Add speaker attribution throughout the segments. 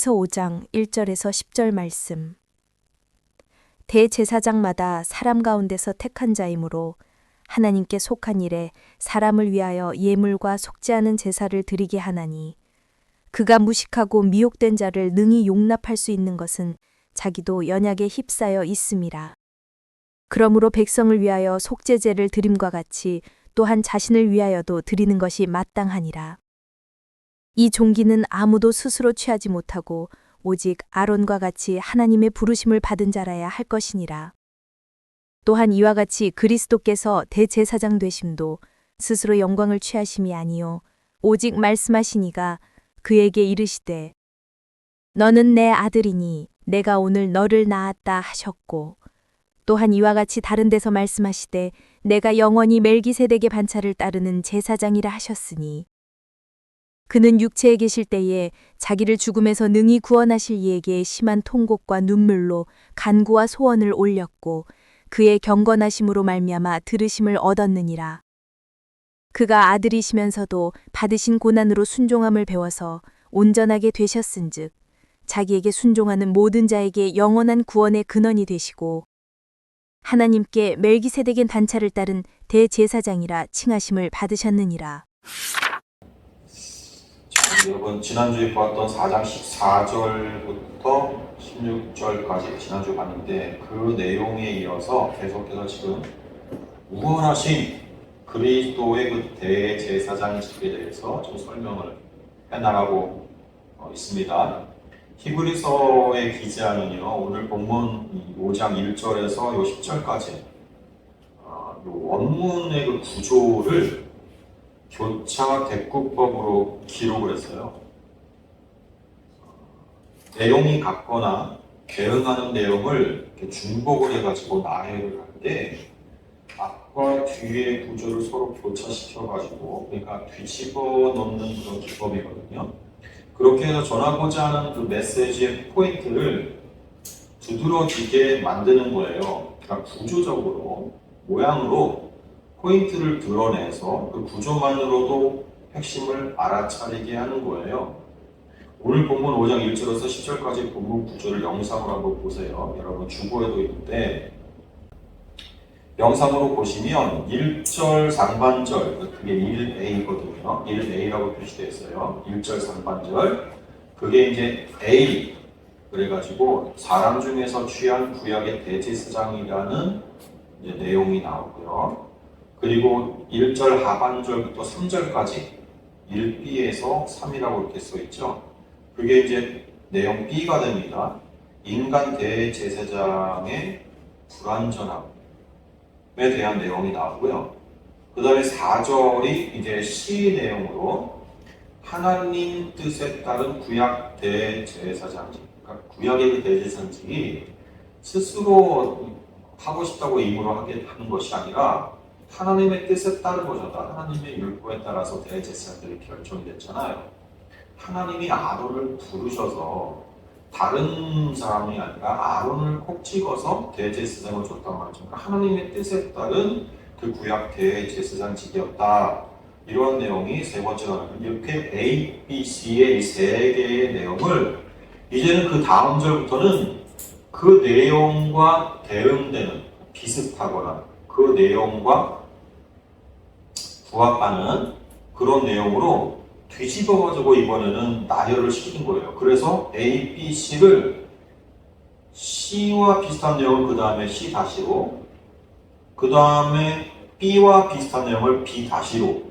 Speaker 1: 히브리서 5장 1절에서 10절 말씀. 대제사장마다 사람 가운데서 택한 자이므로 하나님께 속한 일에 사람을 위하여 예물과 속지 않은 제사를 드리게 하나니, 그가 무식하고 미혹된 자를 능히 용납할 수 있는 것은 자기도 연약에 휩싸여 있음이라. 그러므로 백성을 위하여 속죄제를 드림과 같이 또한 자신을 위하여도 드리는 것이 마땅하니라. 이 종기는 아무도 스스로 취하지 못하고 오직 아론과 같이 하나님의 부르심을 받은 자라야 할 것이니라. 또한 이와 같이 그리스도께서 대제사장 되심도 스스로 영광을 취하심이 아니요 오직 말씀하시니가 그에게 이르시되 너는 내 아들이니 내가 오늘 너를 낳았다 하셨고, 또한 이와 같이 다른 데서 말씀하시되 내가 영원히 멜기세덱의 반차를 따르는 제사장이라 하셨으니, 그는 육체에 계실 때에 자기를 죽음에서 능히 구원하실 이에게 심한 통곡과 눈물로 간구와 소원을 올렸고 그의 경건하심으로 말미암아 들으심을 얻었느니라. 그가 아들이시면서도 받으신 고난으로 순종함을 배워서 온전하게 되셨은즉 자기에게 순종하는 모든 자에게 영원한 구원의 근원이 되시고, 하나님께 멜기세덱의 반차를 따른 대제사장이라 칭하심을 받으셨느니라.
Speaker 2: 여러분, 지난주에 보았던 4장 14절부터 16절까지 지난주에 봤는데, 그 내용에 이어서 계속해서 지금 무한하신 그리스도의 그 대제사장직에 대해서 좀 설명을 해나가고 있습니다. 히브리서의 기자는요, 오늘 본문 5장 1절에서 10절까지 원문의 그 구조를 교차 대꾸법으로 기록을 했어요. 내용이 같거나 대응하는 내용을 이렇게 중복을 해가지고 나열을 하는데, 앞과 뒤의 구조를 서로 교차시켜가지고, 그러니까 뒤집어 놓는 그런 기법이거든요. 그렇게 해서 전하고자 하는 그 메시지의 포인트를 두드러지게 만드는 거예요. 그러니까 구조적으로, 모양으로 포인트를 드러내서 그 구조만으로도 핵심을 알아차리게 하는 거예요. 오늘 본문 5장 1절에서 10절까지 본문 구조를 영상으로 한번 보세요. 여러분 주보에도 있는데, 영상으로 보시면 1절 상반절, 그게 1A거든요. 1A라고 표시되어 있어요. 1절 상반절. 그게 이제 A. 그래가지고 사람 중에서 취한 구약의 대제사장이라는 이제 내용이 나오고요. 그리고 1절 하반절부터 3절까지 1B에서 3이라고 이렇게 써있죠. 그게 이제 내용 B가 됩니다. 인간 대제사장의 불완전함 에 대한 내용이 나오고요. 그 다음에 4절이 이제 C 내용으로 하나님 뜻에 따른 구약 대제사장직, 그러니까 구약의 그 대제사장직이 스스로 하고 싶다고 임으로 하게 하는 것이 아니라 하나님의 뜻에 따른 것이다. 하나님의 율법에 따라서 대제사장들이 결정이 됐잖아요. 하나님이 아론을 부르셔서 다른 사람이 아니라 아론을 콕 찍어서 대제사장을 줬단 말이죠. 그러니까 하나님의 뜻에 따른 그 구약 대제사장직이었다. 이런 내용이 세 번째로 이렇게 A, B, C의 이 세 개의 내용을 이제는 그 다음 절부터는 그 내용과 대응되는 비슷하거나 그 내용과 부합하는 그런 내용으로 뒤집어가지고 이번에는 나열을 시킨 거예요. 그래서 A, B, C를 C와 비슷한 내용을 그 다음에 C 다시로, 그 다음에 B와 비슷한 내용을 B 다시로,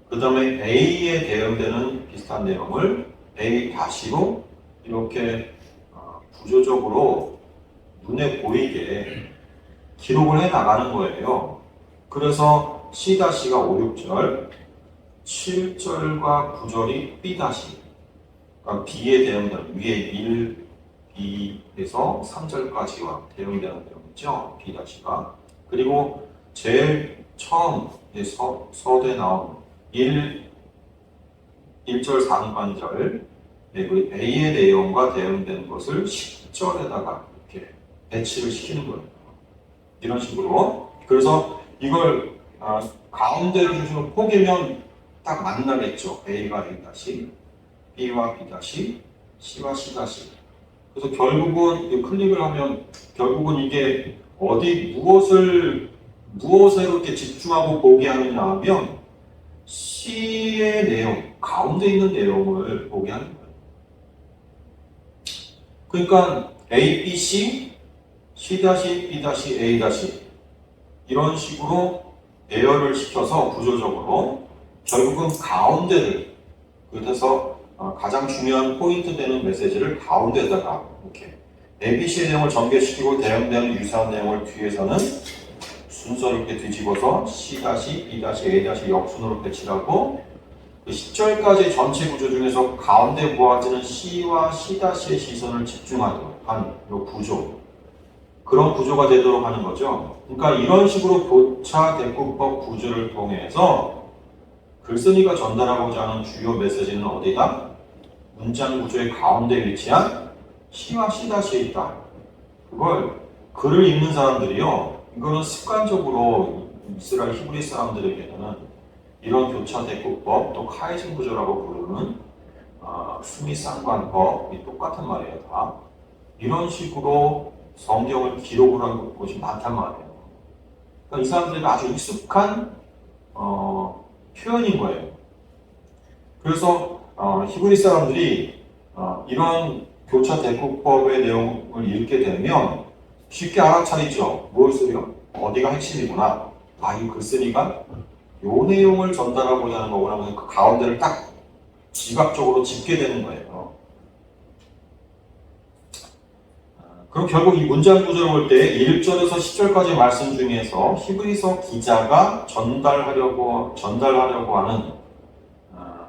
Speaker 2: 그 다음에 A에 대응되는 비슷한 내용을 A 다시로 이렇게 구조적으로 눈에 보이게 기록을 해 나가는 거예요. 그래서 C 다시가 5, 6절, 7절과 9절이 B 다시, 그러니까 B에 대응되는 위에 1, 2에서 3절까지와 대응되는 내용이죠. B 다시가. 그리고 제일 처음 서두에 나온 1절 상반절, 그리고 A의 내용과 대응되는 것을 10절에다가 이렇게 배치를 시키는 거예요. 이런 식으로. 그래서 이걸 가운데를 주시면 포개면 딱 만나겠죠. A가 A 다시, B와 B 다시, C와 C 다시. 그래서 결국은 이 클릭을 하면 결국은 이게 어디 무엇에 이렇게 집중하고 보게 하느냐 하면 C의 내용, 가운데 있는 내용을 보게 하는 거예요. 그러니까 A, B, C, C-, B-A- 이런 식으로 배열을 시켜서 구조적으로 결국은 가운데를 그래서 가장 중요한 포인트 되는 메시지를 가운데다가 이렇게 ABC의 내용을 전개시키고 대응되는 유사한 내용을 뒤에서는 순서를 이렇게 뒤집어서 C-, B-A- 역순으로 배치하고 그 10절까지 전체 구조 중에서 가운데 모아지는 C와 C-의 시선을 집중하도록 하는 이 구조 그런 구조가 되도록 하는 거죠. 그러니까 이런 식으로 교차 대꾸법 구조를 통해서 글쓴이가 전달하고자 하는 주요 메시지는 어디다? 문장 구조의 가운데 위치한 C와 C-에 있다. 그걸 글을 읽는 사람들이요. 이거는 습관적으로 이스라엘 히브리 사람들에게는 이런 교차 대꾸법 또 카이즌 구조라고 부르는 수미상관법이 똑같은 말이에요. 다. 이런 식으로 성경을 기록을 한 것이 많단 말이에요. 그러니까 이 사람들에게 아주 익숙한 표현인 거예요. 그래서 히브리 사람들이 이런 교차 대꾸법의 내용을 읽게 되면 쉽게 알아차리죠. 무엇을요? 어디가 핵심이구나. 이 글쓴이가 요 내용을 전달하고자 하는 거구나 하면서 그 가운데를 딱 지각적으로 짚게 되는 거예요. 그럼 결국 이 문장 구조를 볼 때 1절에서 10절까지 말씀 중에서 히브리서 기자가 전달하려고 하는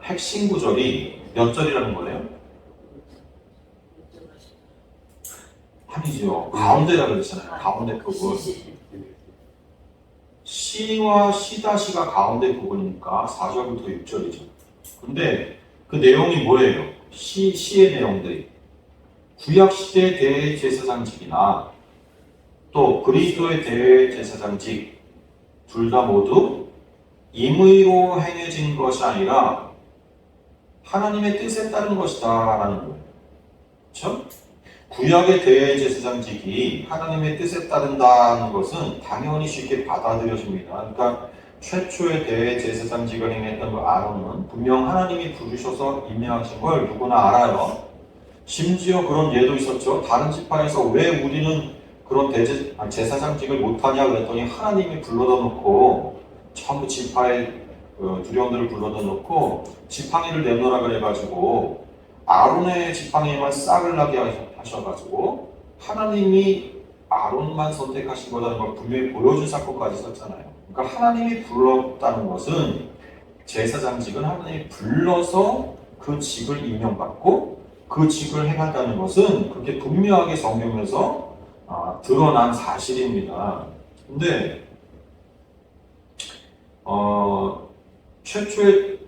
Speaker 2: 핵심 구절이 몇 절이라는 거예요? 아니죠. 가운데라 그랬잖아요. 가운데 부분. C와 C-가 가운데 부분이니까 4절부터 6절이죠. 근데 그 내용이 뭐예요? C의 내용들이 구약시대 대제사장직이나 또 그리스도의 대제사장직 둘 다 모두 임의로 행해진 것이 아니라 하나님의 뜻에 따른 것이다 라는 거예요. 그렇죠? 구약의 대제사장직이 하나님의 뜻에 따른다는 것은 당연히 쉽게 받아들여집니다. 그러니까 최초의 대제사장직을 행했던 그 아론은 분명 하나님이 부르셔서 임명하신 걸 누구나 알아요. 심지어 그런 예도 있었죠. 다른 지파에서 왜 우리는 그런 제사장직을 못하냐 그랬더니 하나님이 불러다 놓고 전부 지파의 두령들을 불러다 놓고 지팡이를 내놓으라 그래가지고 아론의 지팡이만 싹을 나게 하셔가지고 하나님이 아론만 선택하신 거라는 걸 분명히 보여준 사건까지 있었잖아요. 그러니까 하나님이 불렀다는 것은 제사장직은 하나님이 불러서 그 직을 임명받고 그 직을 행한다는 것은 그렇게 분명하게 성경에서 드러난 사실입니다. 근데 최초의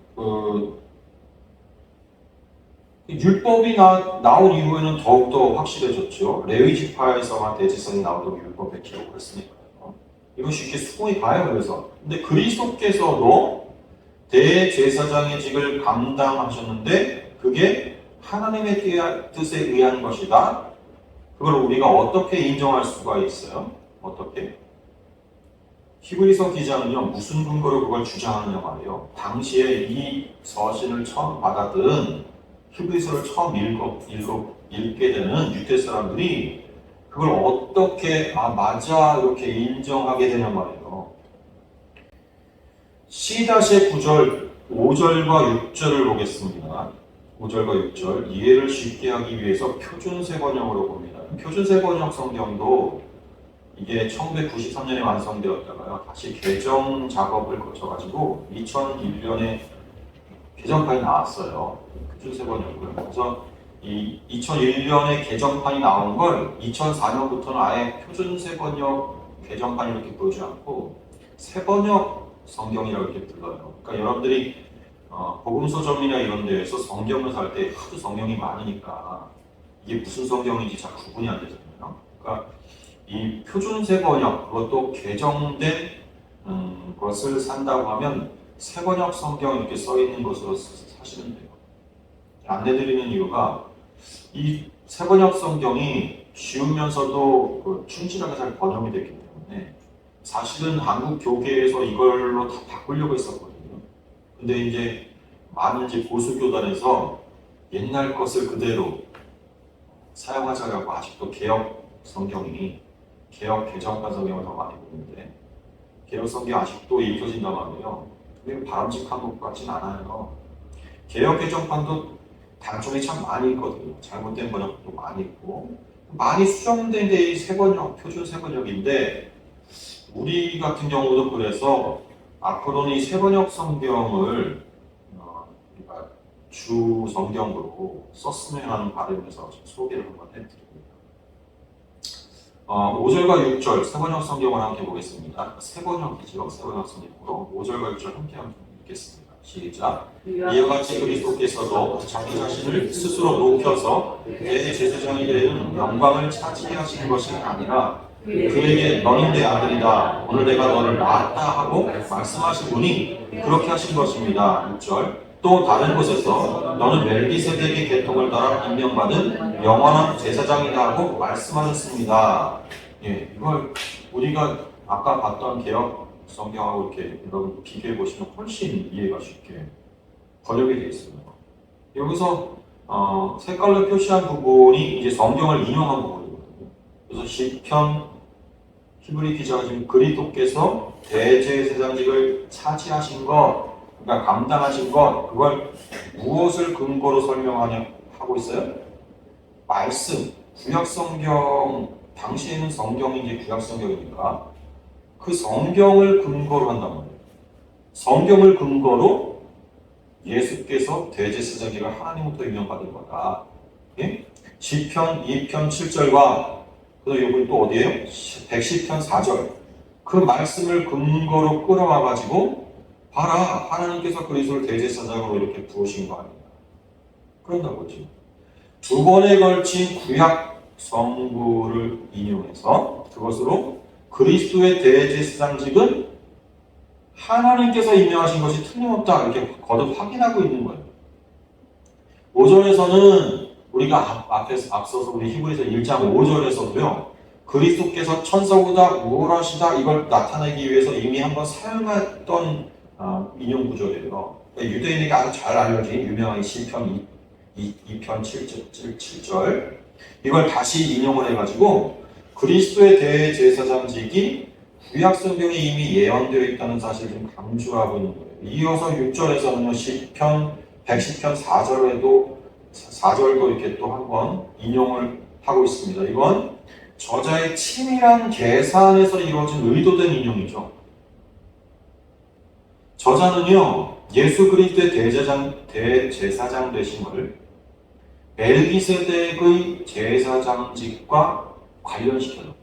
Speaker 2: 율법이 나온 이후에는 더욱더 확실해졌죠. 레위 지파에서만 대제사장이 나오도록 율법에 기록을 했으니까요. 이건 쉽게 수긍이 가요. 그래서 근데 그리스도께서도 대제사장의 직을 감당하셨는데 그게 하나님의 뜻에 의한 것이다. 그걸 우리가 어떻게 인정할 수가 있어요? 어떻게? 히브리서 기자는요, 무슨 근거로 그걸 주장하느냐 말이에요. 당시에 이 서신을 처음 받아든 히브리서를 처음 읽게 되는 유대 사람들이 그걸 어떻게 맞아 이렇게 인정하게 되냐 말이에요. C-9절 5절과 6절을 보겠습니다. 5절과 6절 이해를 쉽게 하기 위해서 표준세 번역으로 봅니다. 표준세 번역 성경도 이게 1993년에 완성되었다가요. 다시 개정 작업을 거쳐가지고 2001년에 개정판이 나왔어요. 표준세 번역을. 그래서 이 2001년에 개정판이 나온 걸 2004년부터는 아예 표준세 번역 개정판이 이렇게 보이지 않고 새 번역 성경이라고 이렇게 불러요. 그러니까 여러분들이 복음서점이나 이런 데에서 성경을 살 때 하도 성경이 많으니까 이게 무슨 성경인지 잘 구분이 안 되잖아요. 그러니까 이 표준세 번역, 그것도 개정된 것을 산다고 하면 새 번역 성경 이렇게 써 있는 것으로 사시면 돼요. 안내드리는 이유가 이 세번역 성경이 쉬우면서도 충실하게 잘 번역이 됐기 때문에 사실은 한국 교계에서 이걸로 다 바꾸려고 했었거든요. 근데 이제 많은 이제 보수 교단에서 옛날 것을 그대로 사용하자고 아직도 개혁 성경이 개혁 개정판 성경을 더 많이 보는데 개혁 성경 아직도 읽혀진단 말이에요. 근데 바람직한 것 같진 않아요. 개혁 개정판도 단점이 참 많이 있거든요. 잘못된 번역도 많이 있고 많이 수정된 게 이 세번역, 표준 세번역인데 우리 같은 경우도 그래서 앞으로는 이 세번역 성경을 우리가 주 성경으로 썼으면 하는 바람에서 소개를 한번 해드립니다. 5절과 6절 세번역 성경을 함께 보겠습니다. 세번역이죠. 세번역 성경으로 5절과 6절 함께 읽겠습니다. 시작. 이와 같이 그리스도께서도 자기 자신을 스스로 높여서 대제사장이 되는 영광을 차지하시는 것이 아니라 그에게 너는 내 아들이다 오늘 내가 너를 낳았다 하고 말씀하신 분이 그렇게 하신 것입니다. 6절. 또 다른 곳에서 너는 멜기세덱의 계통을 따라 임명받은 영원한 제사장이다 하고 말씀하셨습니다. 예, 이걸 우리가 아까 봤던 개혁 성경하고 이렇게 여러분 비교해 보시면 훨씬 이해가 쉽게 번역이 되어 있습니다. 여기서 색깔로 표시한 부분이 이제 성경을 인용한 부분이거든요. 그래서 시편 히브리 기자가 지금 그리스도께서 대제사장직을 차지하신 것, 그러니까 감당하신 것, 그걸 무엇을 근거로 설명하고 있어요? 말씀, 구약 성경, 당시에는 성경이 이제 구약 성경이니까 그 성경을 근거로 한단 말이에요. 성경을 근거로 예수께서 대제사장직을 하나님부터 임명받은 거다. 예? 시편 2편 7절과 그리고 이번이 또 어디에요? 110편 4절. 그 말씀을 근거로 끌어와가지고 봐라, 하나님께서 그리스도를 대제사장으로 이렇게 부으신 거 아니냐. 그런다고 보죠. 두 번에 걸친 구약 성구를 인용해서 그것으로 그리스도의 대제사장직은 하나님께서 임명하신 것이 틀림없다 이렇게 거듭 확인하고 있는 거예요. 5절에서는 우리가 앞서서 우리 히브리서 1장 5절에서도요. 그리스도께서 천사보다 우월하시다 이걸 나타내기 위해서 이미 한번 사용했던 인용 구절이에요. 그러니까 유대인에게 아주 잘 알려진 유명한 시편 2편 7절 이걸 다시 인용을 해가지고 그리스도의 대제사장직이 구약 성경에 이미 예언되어 있다는 사실을 좀 강조하고 있는 거예요. 이어서 6절에서는요. 시편 110편 4절도 이렇게 또 한번 인용을 하고 있습니다. 이건 저자의 치밀한 계산에서 이루어진 의도된 인용이죠. 저자는요. 예수 그리스도의 대제사장 되심을 멜기세덱의 제사장직과 관련시켜요.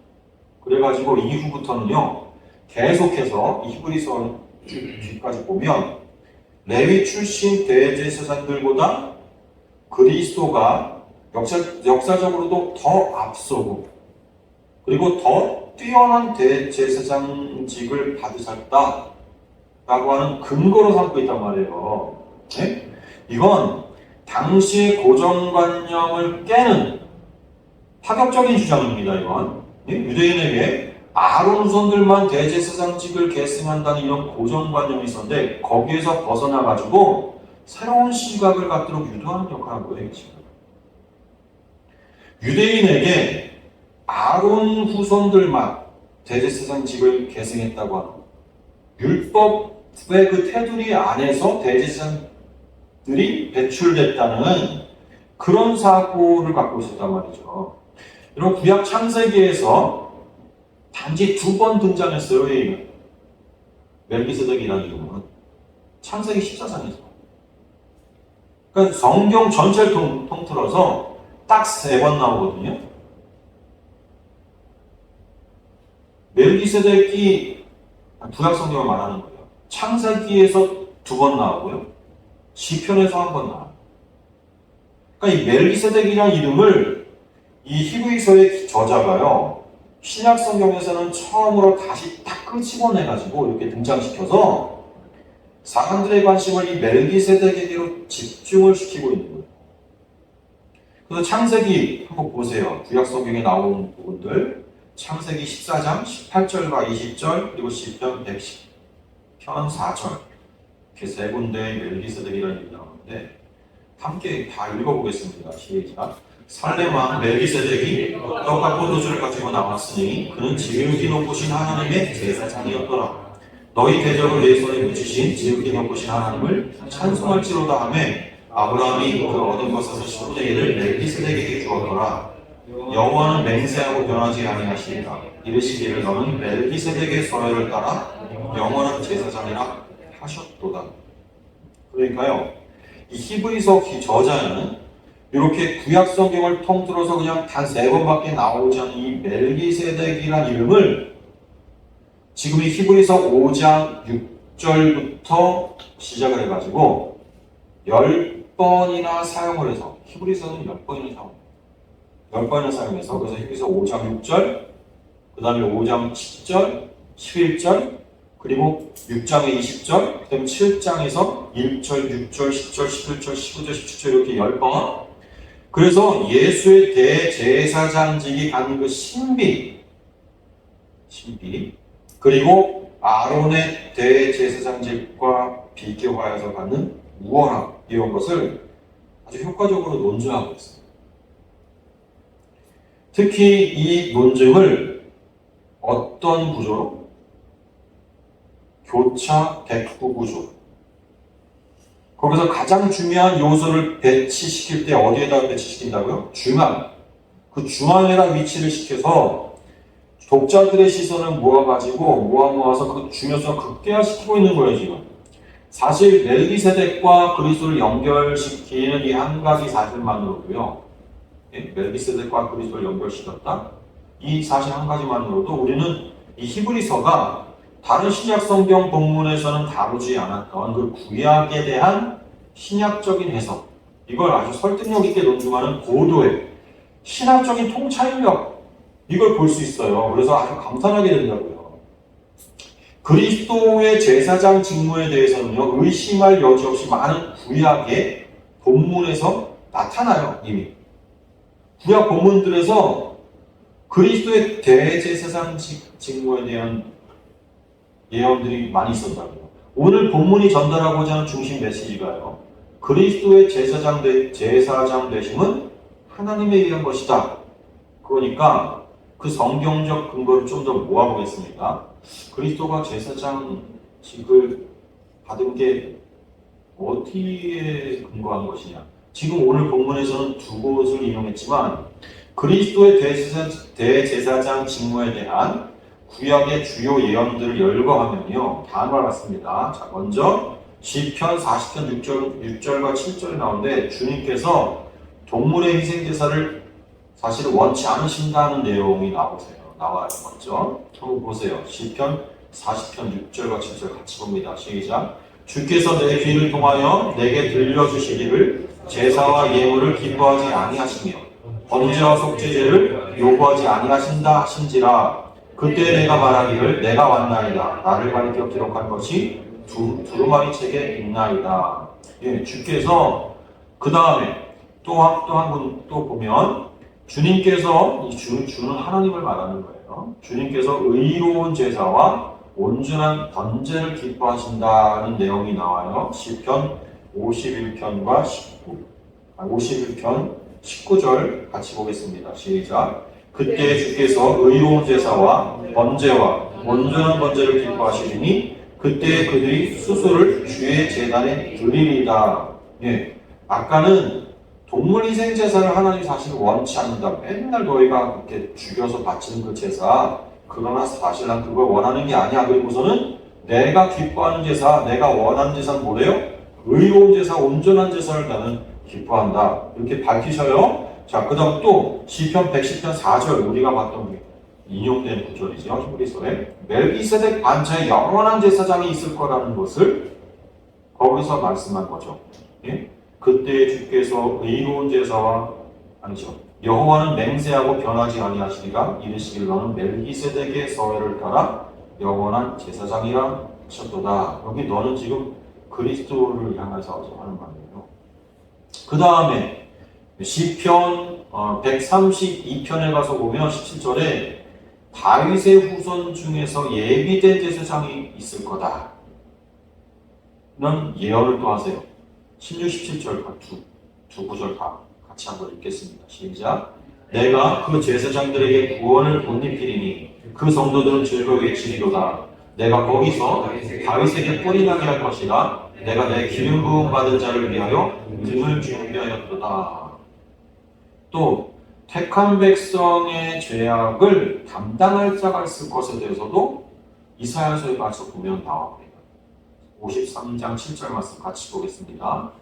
Speaker 2: 그래가지고 이후부터는요. 계속해서 이 히브리서 뒤까지 보면 레위 출신 대제사장들보다 그리스도가 역사적으로도 더 앞서고 그리고 더 뛰어난 대제사장직을 받으셨다라고 하는 근거로 삼고 있단 말이에요. 네? 이건 당시의 고정관념을 깨는 파격적인 주장입니다. 이건 유대인에게 아론 후손들만 대제사장직을 계승한다는 이런 고정관념이 있었는데 거기에서 벗어나가지고 새로운 시각을 갖도록 유도하는 역할을 하는 거예요. 지금. 유대인에게 아론 후손들만 대제사장직을 계승했다고 하는 율법의 그 테두리 안에서 대제사장들이 배출됐다는 그런 사고를 갖고 있었단 말이죠. 여러분 구약 창세기에서 단지 두 번 등장했어요. 이 멜기세덱이라는 이름은 창세기 14장에서. 그러니까 성경 전체를 통틀어서 딱 세 번 나오거든요. 멜기세덱이 구약 성경을 말하는 거예요. 창세기에서 두 번 나오고요. 시편에서 한 번 나와요. 그러니까 이 멜기세덱이라는 이름을 이 히브리서의 저자가요. 신약 성경에서는 처음으로 다시 딱 끄집어내가지고 이렇게 등장시켜서 사람들의 관심을 이 멜기세덱에게로 집중을 시키고 있는 거예요. 그래서 창세기 한번 보세요. 구약 성경에 나온 부분들. 창세기 14장 18절과 20절 그리고 시편 110편 4절 이렇게 세 군데의 멜기세덱이라는 일이 나오는데 함께 다 읽어보겠습니다. 시작. 살렘 왕 멜기세덱이 떡과 포도주를 가지고 나왔으니 그는 지극히 높으신 하나님의 제사장이었더라. 너희 대적을 내 손에 붙이신 지극히 높으신 하나님을 찬송할지로다 하며 아브라함이 그 얻은 것에서 10분의 1을 멜기세덱에게 주었더라. 여호와는 맹세하고 변하지 아니하시리라. 이르시기를 너는 멜기세덱의 서열을 따라 영원한 제사장이라 하셨도다. 그러니까요, 이 히브리서 저자는 이렇게 구약 성경을 통틀어서 그냥 단 3번밖에 나오지 않는 이 멜기세덱이라는 이름을 지금 이 히브리서 5장 6절부터 시작을 해가지고 10번이나 사용을 해서 히브리서는 10번이나 사용해서 그래서 히브리서 5장 6절 그 다음에 5장 10절 11절 그리고 6장의 20절 그 다음에 7장에서 1절 6절 10절 11절 19절 17절 이렇게 10번 그래서 예수의 대제사장직이 갖는 그 신비 그리고 아론의 대제사장직과 비교하여서 갖는 우월함 이런 것을 아주 효과적으로 논증하고 있습니다. 특히 이 논증을 어떤 구조로? 교차 대구 구조. 거기서 가장 중요한 요소를 배치시킬 때 어디에다 배치시킨다고요? 중앙. 그 중앙에다 위치를 시켜서 독자들의 시선을 모아서 그 중요성을 극대화시키고 있는 거예요, 지금. 사실 멜기세덱과 그리스도를 연결시키는 이 한 가지 사실만으로도요. 멜기세덱과 그리스도를 연결시켰다. 이 사실 한 가지만으로도 우리는 이 히브리서가 다른 신약 성경 본문에서는 다루지 않았던 그 구약에 대한 신약적인 해석, 이걸 아주 설득력 있게 논증하는 고도의 신학적인 통찰력, 이걸 볼 수 있어요. 그래서 아주 감탄하게 된다고요. 그리스도의 제사장 직무에 대해서는요, 의심할 여지 없이 많은 구약의 본문에서 나타나요, 이미. 구약 본문들에서 그리스도의 대제사장 직무에 대한 예언들이 많이 있었다고요. 오늘 본문이 전달하고자 하는 중심 메시지가요. 그리스도의 제사장 되심은 하나님에 의한 것이다. 그러니까 그 성경적 근거를 좀 더 모아보겠습니다. 그리스도가 제사장직을 받은 게 어디에 근거한 것이냐. 지금 오늘 본문에서는 두 곳을 인용했지만 그리스도의 대제사장 직무에 대한 구약의 주요 예언들을 열거하면요. 다음과 같습니다. 자, 먼저 시편 40편 6절과 7절이 나오는데 주님께서 동물의 희생제사를 사실 원치 않으신다는 내용이 나와요. 먼저 한번 보세요. 시편 40편 6절과 7절 같이 봅니다. 시작. 주께서 내 귀를 통하여 내게 들려주시기를 제사와 예물을 기뻐하지 아니하시며 번제와 속죄제를 요구하지 아니하신다 하신지라. 그때 내가 말하기를 내가 왔나이다. 나를 가리켜 기록한 것이 두루마리 책에 있나이다. 예, 주께서 그 다음에 또 한 분 또 보면 주님께서 주는 하나님을 말하는 거예요. 주님께서 의로운 제사와 온전한 번제를 기뻐하신다는 내용이 나와요. 시편 51편과 51편 19절 같이 보겠습니다. 시작. 그때 주께서 의로운 제사와 번제와 온전한 번제를 기뻐하시리니 그때 그들이 수수를 주의 제단에 드리리다. 예, 아까는 동물 희생 제사를 하나님 사실 원치 않는다. 맨날 너희가 그렇게 죽여서 바치는 그 제사, 그러나 사실 난 그걸 원하는 게 아니야. 그리고서는 내가 기뻐하는 제사, 내가 원하는 제사는 뭐래요? 의로운 제사, 온전한 제사를 나는 기뻐한다. 이렇게 밝히셔요. 자, 그 다음 또 시편 110편 4절 우리가 봤던 게 인용된 구절이죠. 히브리서에 멜기세덱 반차에 영원한 제사장이 있을 거라는 것을 거기서 말씀한 거죠. 예? 그때 주께서 의로운 제사와 여호와는 맹세하고 변하지 아니하시리라. 이르시길 너는 멜기세덱의 서열을 따라 영원한 제사장이라 하셨도다. 여기 너는 지금 그리스도를 향해서 하는 말이에요. 그 다음에 시편 132편에 가서 보면 17절에 다윗의 후손 중에서 예비된 제사장이 있을 거다. 는 예언을 또 하세요. 16, 17절 두 구절 다 같이 한번 읽겠습니다. 시작. 내가 그 제사장들에게 구원을 못 입히리니 그 성도들은 즐거이 외치리로다. 내가 거기서 다윗에게 뿔이 나게 할 것이라. 내가 내 기름 부음 받은 자를 위하여 등을 준비하였도다. 또 택한 백성의 죄악을 담당할 자가 있을 것에 대해서도 이사야서에 가서 보면 나옵니다. 53장 7절 말씀 같이 보겠습니다.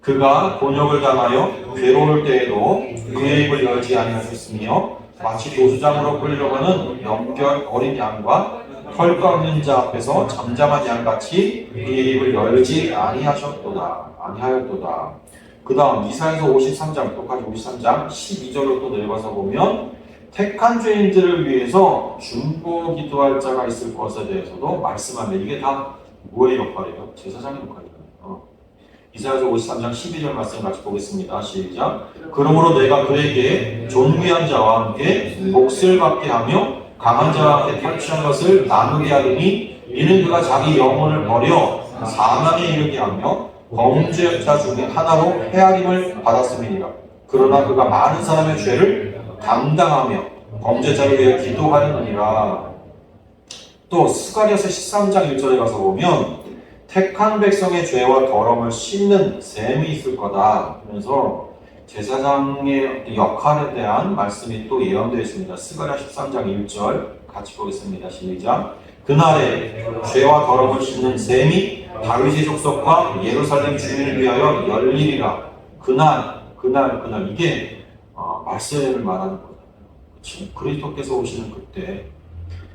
Speaker 2: 그가 곤욕을 당하여 괴로울 때에도 그의 입을 열지 아니하셨으며 마치 도수장으로 끌려가는 영결 어린 양과 털 깎는 자 앞에서 잠잠한 양같이 그의 입을 열지 아니하였도다. 그 다음 이사야서 53장 똑같이 53장 12절로 또 내려가서 보면 택한 죄인들을 위해서 중보 기도할 자가 있을 것에 대해서도 말씀하면 이게 다 뭐의 역할이에요? 제사장의 역할이에요. 이사야서 53장 12절 말씀 같이 보겠습니다. 시작. 그러므로 내가 그에게 존귀한 자와 함께 몫을 받게 하며 강한 자와 함께 탈취한 것을 나누게 하리니 이는 그가 자기 영혼을 버려 사망에 이르게 하며 범죄자 중에 하나로 헤아림을 받았음이니라. 그러나 그가 많은 사람의 죄를 담당하며 범죄자를 위해 기도하느니라. 또 스가랴서 13장 1절에 가서 보면 택한 백성의 죄와 더러움을 씻는 셈이 있을 거다 하면서 제사장의 역할에 대한 말씀이 또 예언되어 있습니다. 스가랴 13장 1절 같이 보겠습니다. 시작. 그날에 죄와 더러움을 씻는 셈이 다윗의 족속과 예루살렘 주민을 위하여 열리리라. 그날 이게 말씀을 말하는 거잖아요. 그렇죠? 그리스도께서 오시는 그때.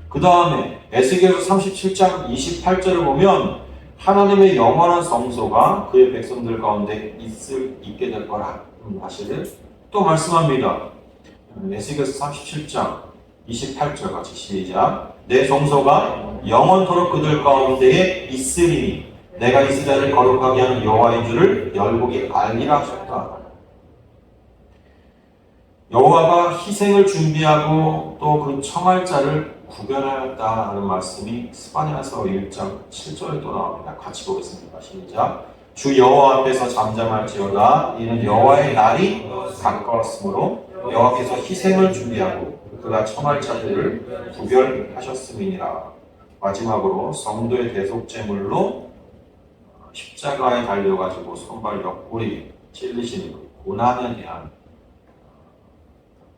Speaker 2: 그 다음에 에스겔서 37장 28절을 보면 하나님의 영원한 성소가 그의 백성들 가운데 있게 될 거라 사실을 또 말씀합니다. 에스겔서 37장 28절 같이 시작. 내 성소가 영원토록 그들 가운데에 있으리니 내가 이스라엘을 거룩하게 하는 여호와인 줄을 열국이 알리라 하셨다. 여호와가 희생을 준비하고 또 그 청할 자를 구별하였다 하는 말씀이 스바냐서 1장 7절에 또 나옵니다. 같이 보겠습니다. 시작. 주 여호와 앞에서 잠잠할지어다. 이는 여호와의 날이 가까웠으므로 여호와께서 희생을 준비하고 그가 청할 자들을 구별하셨음이니라. 마지막으로 성도의 대속제물로 십자가에 달려가지고 손발 옆구리 찔리시는 고난에 대한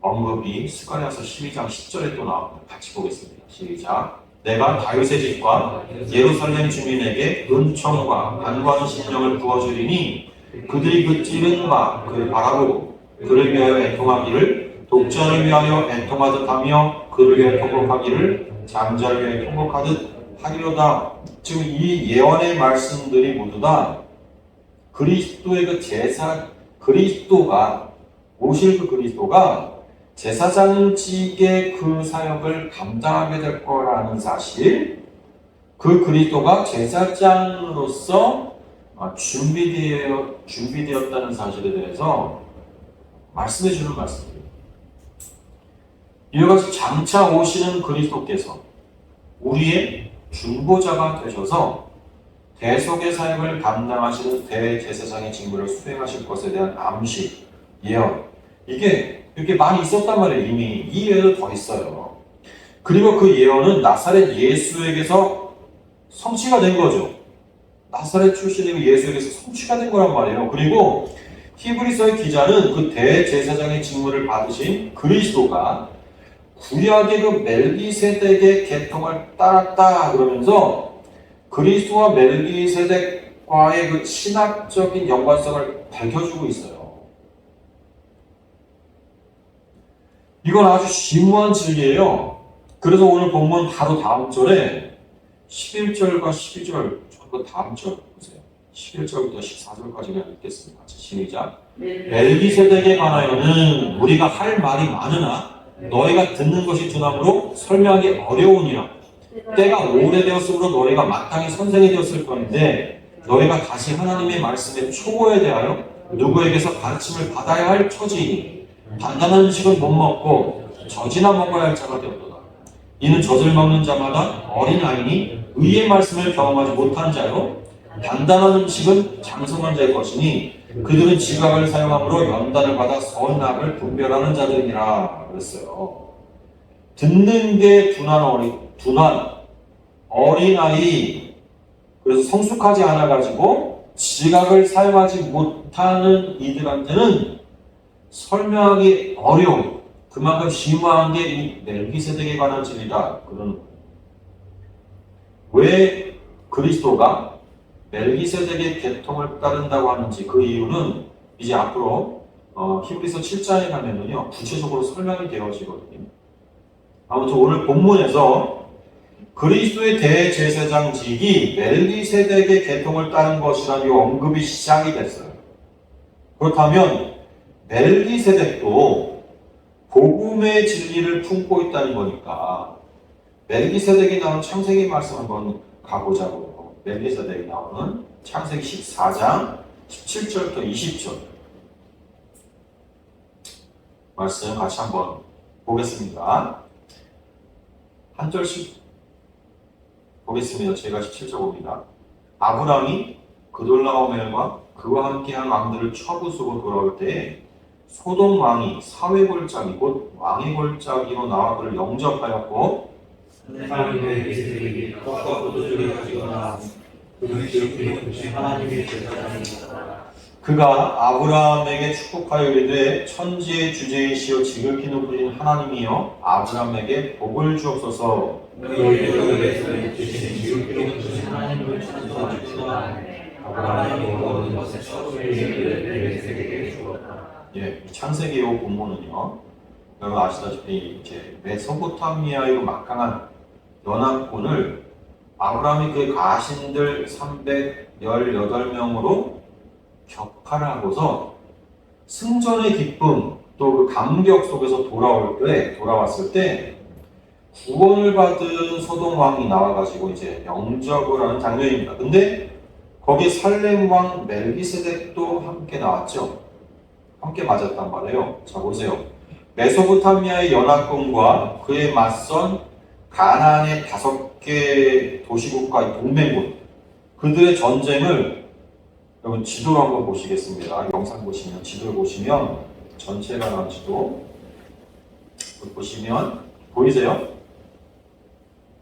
Speaker 2: 언급이 스가랴서 12장 10절에 또 나옵니다. 같이 보겠습니다. 시작. 내가 다윗의 집과 예루살렘 주민에게 은총과 간과한 심령을 부어주리니 그들이 그 찌른 바 그를 바라보고 그를 위하여 애통하기를 독자를 위하여 애통하듯 하며 그를 위하여 통곡하기를 장자를 위하여 통곡하듯 하리로다. 지금 이 예언의 말씀들이 모두 다 그리스도의 그 제사, 그리스도가 오실 그 그리스도가 제사장직의 그 사역을 감당하게 될 거라는 사실, 그 그리스도가 제사장으로서 준비되었다는 사실에 대해서 말씀해 주는 말씀입니다. 이와 같이 장차 오시는 그리스도께서 우리의 중보자가 되셔서 대속의 사역을 감당하시는 대제사장의 직무를 수행하실 것에 대한 암시, 예언, 이게 이렇게 많이 있었단 말이에요. 이미 이 예언은 더 있어요. 그리고 그 예언은 나사렛 예수에게서 성취가 된 거죠. 나사렛 출신의 예수에게서 성취가 된 거란 말이에요. 그리고 히브리서의 기자는 그 대제사장의 직무를 받으신 그리스도가 구약의 그 멜기세덱의 계통을 따랐다 그러면서 그리스도와 멜기세덱과의 그 신학적인 연관성을 밝혀주고 있어요. 이건 아주 심오한 진리예요. 그래서 오늘 본문 바로 다음 절에 11절과 12절, 그 다음 절 보세요. 11절부터 14절까지 그냥 읽겠습니다. 시작. 멜기세덱에 관하여는 우리가 할 말이 많으나 너희가 듣는 것이 두나무로 설명하기 어려우니라. 때가 오래되었으므로 너희가 마땅히 선생이 되었을 건데 너희가 다시 하나님의 말씀의 초보에 대하여 누구에게서 가르침을 받아야 할 처지이니 단단한 음식은 못 먹고 젖이나 먹어야 할 자가 되었도다. 이는 젖을 먹는 자마다 어린아이니 의의 말씀을 경험하지 못한 자요 단단한 음식은 장성한 자의 것이니 그들은 지각을 사용함으로 연단을 받아 선한 악을 분별하는 자들이니라 그랬어요. 듣는 게 둔한 어린아이, 그래서 성숙하지 않아가지고 지각을 사용하지 못하는 이들한테는 설명하기 어려운, 그만큼 심오한 게 이 멜기세덱에 관한 진리다. 그런 왜 그리스도가 멜기세덱의 계통을 따른다고 하는지 그 이유는 이제 앞으로 히브리서 7장에 가면은요 구체적으로 설명이 되어지거든요. 아무튼 오늘 본문에서 그리스도의 대제사장직이 멜기세덱의 계통을 따른 것이라는 이 언급이 시작이 됐어요. 그렇다면 멜기세덱도 복음의 진리를 품고 있다는 거니까 멜기세덱이 나오는 창세기 말씀 한번 가보자고요. 멜기세덱이 나오는 창세기 14장 17절부터 20절 말씀 같이 한번 보겠습니다. 한 절씩 보겠습니다. 제가 17절 봅니다. 아브람이 그돌라오멜과 그와 함께한 왕들을 쳐부수고 돌아올 때에 소돔 왕이 사회 골짜기 곧 왕의 골짜기로 나와 그를 영접하였고
Speaker 3: 하나님의 멜기세덱이 떡과 포도주를 가지거나 그는 기록되었듯이 하나님의 제사장이었다.
Speaker 2: 그가 아브라함에게 축복하여 이르되 천지의 주제이시오 지극히 높으신 하나님이여 아브라함에게 복을 주옵소서.
Speaker 3: 너희의 덕에서 주신 지극히 높으신 하나님을 찬송하시다. 아브라함이 모든 것에 처음에 멜기세덱에게 주었다.
Speaker 2: 예, 창세기 요 본문은요. 여러분 아시다시피 이제 메소포타미아의 막강한 연합군을 아브라함이 그의 가신들 318명으로 격파를 하고서 승전의 기쁨 또 그 감격 속에서 돌아왔을 때 구원을 받은 소돔 왕이 나와가지고 이제 영접을 하는 장면입니다. 근데 거기 살렘 왕 멜기세덱도 함께 나왔죠. 함께 맞았단 말이에요. 자 보세요. 메소포타미아의 연합군과 그에 맞선 가나안의 5개 도시국가의 동맹군 그들의 전쟁을 여러분 지도로 한번 보시겠습니다. 영상 보시면 지도를 보시면 전체가 나온 지도 보시면 보이세요?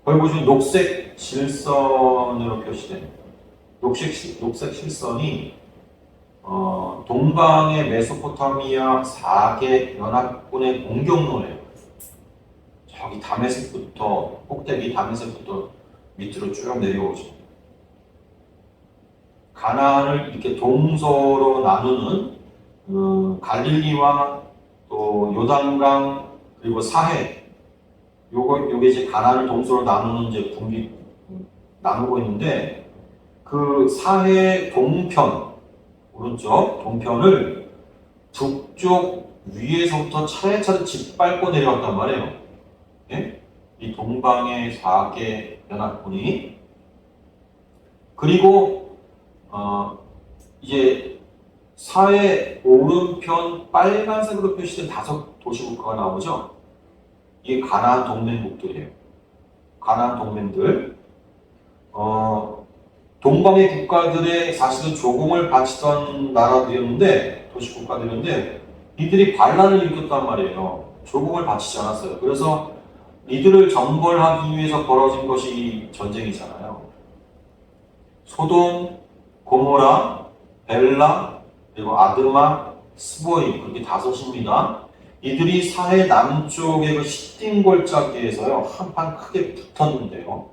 Speaker 2: 거기 보시면 녹색 실선으로 표시된 녹색 실선이 동방의 메소포타미아 4개 연합군의 공격로예요. 저기 다메섹부터 꼭대기 다메섹부터 밑으로 쭉 내려오죠. 가나안을 이렇게 동서로 나누는 갈릴리와 또 요단강 그리고 사해 요게 이제 가나안을 동서로 나누는 이제 분기 나누고 있는데 그 사해 동편 오른쪽 동편을 북쪽 위에서부터 차례차례 짓밟고 내려왔단 말이에요. 예? 이 동방의 4개 연합군이 그리고 이제 사해 오른편 빨간색으로 표시된 5 도시국가가 나오죠. 이게 가나안 동맹국들이에요. 가나안 동맹들. 동방의 국가들의 사실은 조공을 바치던 나라들이었는데 도시국가들이었는데 이들이 반란을 일으켰단 말이에요. 조공을 바치지 않았어요. 그래서 이들을 정벌하기 위해서 벌어진 것이 이 전쟁이잖아요. 소돔, 고모라, 벨라, 그리고 아드마, 스보임 그렇게 5입니다. 이들이 사해 남쪽의 그 시딤 골짜기에서요 한판 크게 붙었는데요.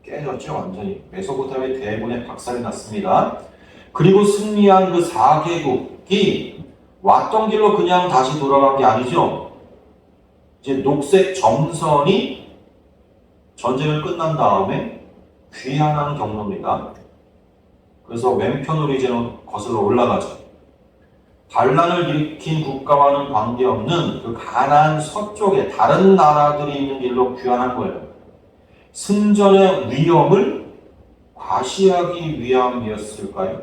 Speaker 2: 깨졌죠 완전히. 메소포타미아 대군에 박살이 났습니다. 그리고 승리한 그 4개국이 왔던 길로 그냥 다시 돌아간 게 아니죠. 이제 녹색 점선이 전쟁을 끝난 다음에 귀환하는 경로입니다. 그래서 왼편으로 이제는 거슬러 올라가죠. 반란을 일으킨 국가와는 관계없는 그 가나안 서쪽에 다른 나라들이 있는 길로 귀환한 거예요. 승전의 위험을 과시하기 위함이었을까요?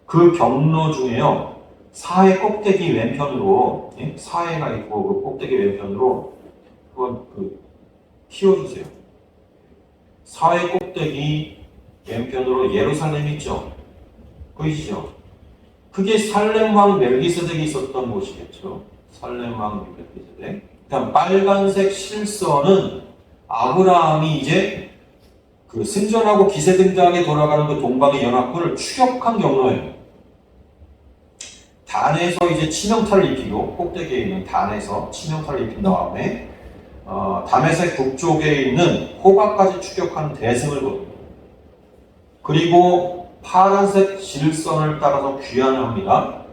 Speaker 2: 그 경로 중에요. 사회 꼭대기 왼편으로, 예? 사회가 있고 그 꼭대기 왼편으로 그건 띄워주세요. 사회 꼭대기 왼편으로 예루살렘 있죠? 보이시죠? 그게 살렘 왕 멜기세덱이 있었던 곳이겠죠. 살렘 왕 멜기세덱. 그다음 빨간색 실선은 아브라함이 이제 그 승전하고 기세등등하게 돌아가는 그 동방의 연합군을 추격한 경로예요. 단에서 이제 치명타를 입히고 꼭대기에 있는 단에서 치명타를 입힌 다음에 다메섹 북쪽에 있는 호바까지 추격한 대승을 거둡니다. 그리고 파란색 실선을 따라서 귀환을 합니다.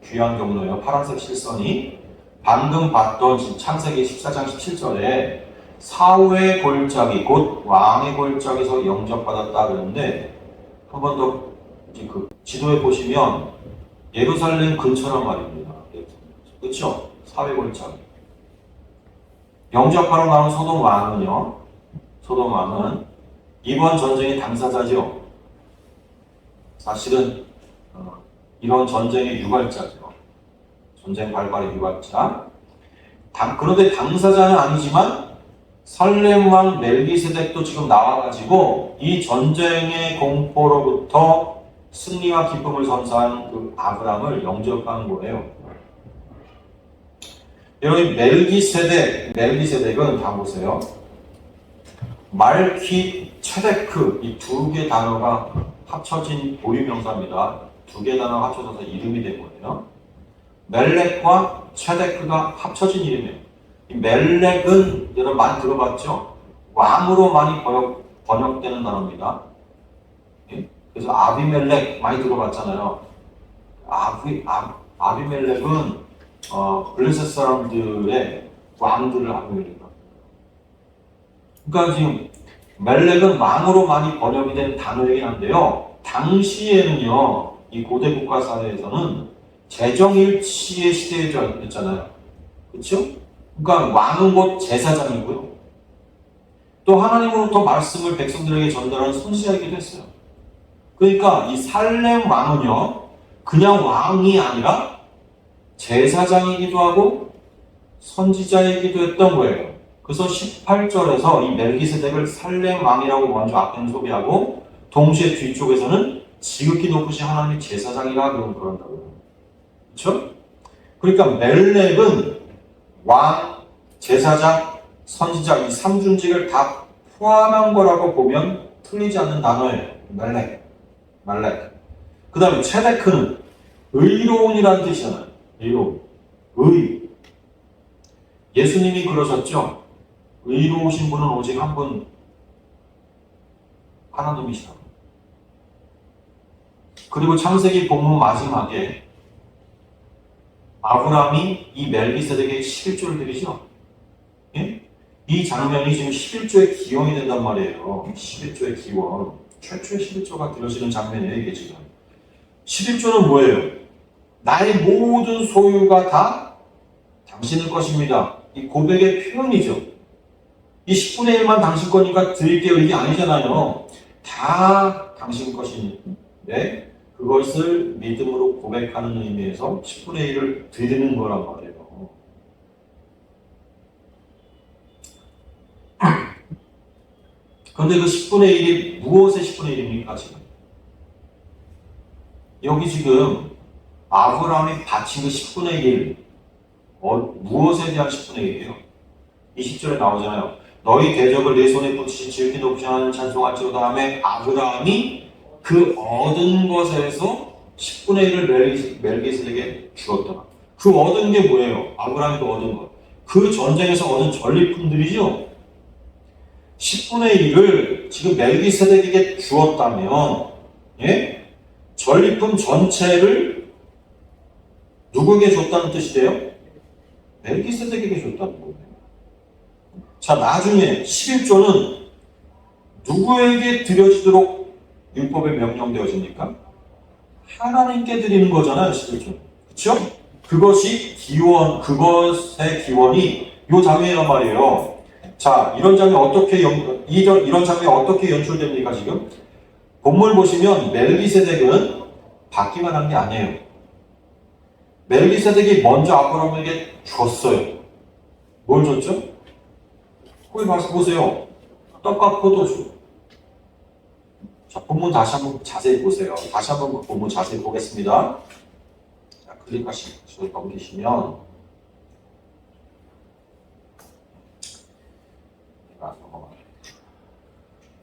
Speaker 2: 귀환 경로예요. 파란색 실선이 방금 봤던 창세기 14장 17절에 사후의 골짜기 곧 왕의 골짜기에서 영접받았다 그랬는데 한 번 더 그 지도에 보시면 예루살렘 근처란 말입니다. 그렇죠? 사회 골짜기. 영접하러 나온 소돔 왕은요. 소돔 왕은 이번 전쟁의 당사자죠. 사실은 이런 전쟁의 유발자죠. 전쟁 발발의 유발자. 그런데 당사자는 아니지만 살렘 왕 멜기세덱도 지금 나와가지고 이 전쟁의 공포로부터 승리와 기쁨을 선사한 그 아브람을 영접한 거예요. 여기 멜기세덱은 다 보세요. 말키 체데크 이 두 개 단어가 합쳐진 고유명사입니다. 두 개 단어가 합쳐져서 이름이 된 거예요. 멜렉과 체데크가 합쳐진 이름이에요. 이 멜렉은 여러분 많이 들어봤죠? 왕으로 많이 번역되는 단어입니다. 예? 그래서 아비멜렉 많이 들어봤잖아요. 아비멜렉은 블레셋 사람들의 왕들을 아비멜렉이라고. 그러니까 지금 멜렉은 왕으로 많이 번역이 된 단어이긴 한데요. 당시에는요, 이 고대 국가 사회에서는 재정일치의 시대였잖아요. 그렇죠? 그러니까 왕은 곧 제사장이고요. 또 하나님으로부터 말씀을 백성들에게 전달하는 선지자이기도 했어요. 그러니까 이 살렘 왕은요, 그냥 왕이 아니라 제사장이기도 하고 선지자이기도 했던 거예요. 그래서 18절에서 이 멜기세덱을 살렘 왕이라고 먼저 앞에는 소개하고 동시에 뒤쪽에서는 지극히 높으신 하나님의 제사장이라 그런다고요. 그렇죠? 그러니까 멜렉은 왕, 제사장, 선지자 이 삼중직을 다 포함한 거라고 보면 틀리지 않는 단어예요. 멜렉. 그 다음에 체데크는 의로운이라는 뜻이잖아요. 의로운. 예수님이 그러셨죠. 의로우신 분은 오직 한 분, 하나님이시다. 그리고 창세기 본문 마지막에 아브라함이 이 멜기세덱에게 11조를 드리죠. 예? 이 장면이 지금 11조의 기원이 된단 말이에요. 11조의 기원. 최초의 11조가 드려지는 장면이에요, 이게 지금. 11조는 뭐예요? 나의 모든 소유가 다 당신의 것입니다. 이 고백의 표현이죠. 이 10분의 1만 당신 거니까 드릴게요. 이게 아니잖아요. 다 당신 것인데 그것을 믿음으로 고백하는 의미에서 10분의 1을 드리는 거란 말이에요. 그런데 그 10분의 1이 무엇의 10분의 1입니까 지금? 여기 지금 아브라함이 바친 그 10분의 1 무엇에 대한 10분의 1이에요? 20절에 나오잖아요. 너희 대적을 내 손에 붙이신 지극히 높으신 하나님을 찬송할지로다 하며 아브라함이 그 얻은 것에서 10분의 1을 멜기세덱에게 주었다. 그 얻은 게 뭐예요? 아브라함이 그 얻은 것. 그 전쟁에서 얻은 전리품들이죠. 10분의 1을 지금 멜기세덱에게 주었다면, 예? 전리품 전체를 누구에게 줬다는 뜻이 돼요? 멜기세덱에게 줬다는 거예요. 자, 나중에 11조는 누구에게 드려지도록 율법에 명령되어집니까? 하나님께 드리는 거잖아요, 11조는. 그쵸? 그것의 기원이 요 장면이란 말이에요. 자, 이런 장면 이런 장면이 어떻게 연출됩니까, 지금? 본문 보시면 멜기세덱은 받기만 한 게 아니에요. 멜기세덱이 먼저 아브라함에게 줬어요. 뭘 줬죠? 거기 가서 보세요. 떡과 포도주. 자, 본문 다시 한번 자세히 보세요. 다시 한번 본문 자세히 보겠습니다. 자, 클릭하시고 넘기시면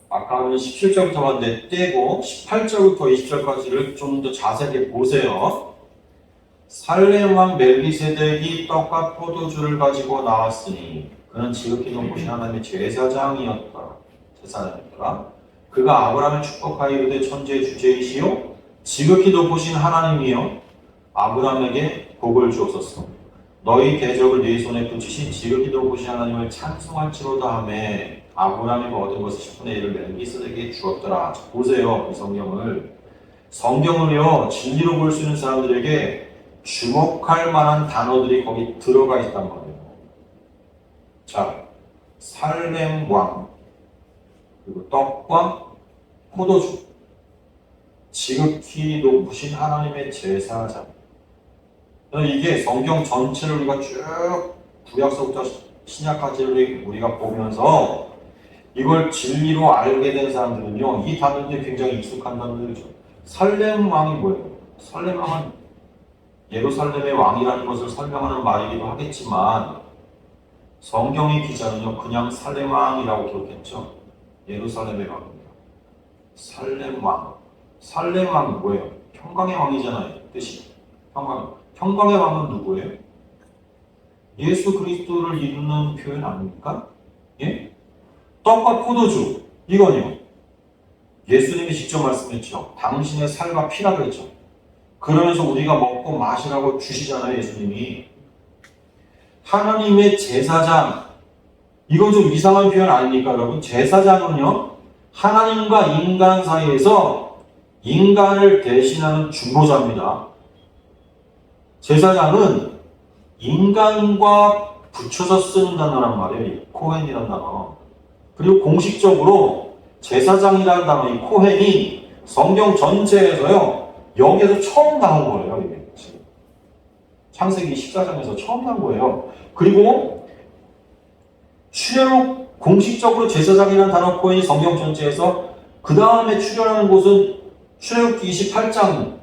Speaker 2: 아까는 17절부터 봤는데 떼고 18절부터 20절까지를 좀 더 자세하게 보세요. 살렘 왕 멜기세덱이 떡과 포도주를 가지고 나왔으니 그는 지극히 높으신 하나님의 제사장이었다. 그가 아브라함을 축복하여 이르되 천지의 주제이시요 지극히 높으신 하나님이여 아브라함에게 복을 주옵소서. 너희 대적을 네 손에 붙이신 지극히 높으신 하나님을 찬송할지로다 하매 아브라함이 얻은 것을 10분의 1을 멜기세덱에게 주었더라. 자, 보세요. 이 성경을요 진리로 볼 수 있는 사람들에게 주목할 만한 단어들이 거기 들어가 있단 말이에요. 자, 살렘 왕, 그리고 떡과 포도주, 지극히 높으신 하나님의 제사장. 이게 성경 전체를 우리가 쭉 구약서부터 신약까지를 우리가 보면서 이걸 진리로 알게 된 사람들은요, 이 단어들이 굉장히 익숙한 단어들이죠. 살렘 왕이 뭐예요? 살렘 왕은 예루살렘의 왕이라는 것을 설명하는 말이기도 하겠지만 성경의 기자는요, 그냥 살렘 왕이라고 기록했죠. 예루살렘의 왕입니다. 살렘 왕. 살렘 왕은 뭐예요? 평강의 왕이잖아요. 뜻이. 평강의 왕은 누구예요? 예수 그리스도를 이루는 표현 아닙니까? 예? 떡과 포도주. 이건요. 예수님이 직접 말씀했죠. 당신의 살과 피라고 했죠. 그러면서 우리가 먹고 마시라고 주시잖아요. 예수님이. 하나님의 제사장. 이건 좀 이상한 표현 아닙니까, 여러분? 제사장은요, 하나님과 인간 사이에서 인간을 대신하는 중보자입니다. 제사장은 인간과 붙여서 쓰는 단어란 말이에요. 코헨이라는 단어. 그리고 공식적으로 제사장이라는 단어, 이 코헨이 성경 전체에서요, 여기에서 처음 나온 거예요. 이게 지금. 창세기 14장에서 처음 나온 거예요. 그리고 출애굽 공식적으로 제사장이라는 단어 코인이 성경 전체에서 그 다음에 출연하는 곳은 출애굽기 28장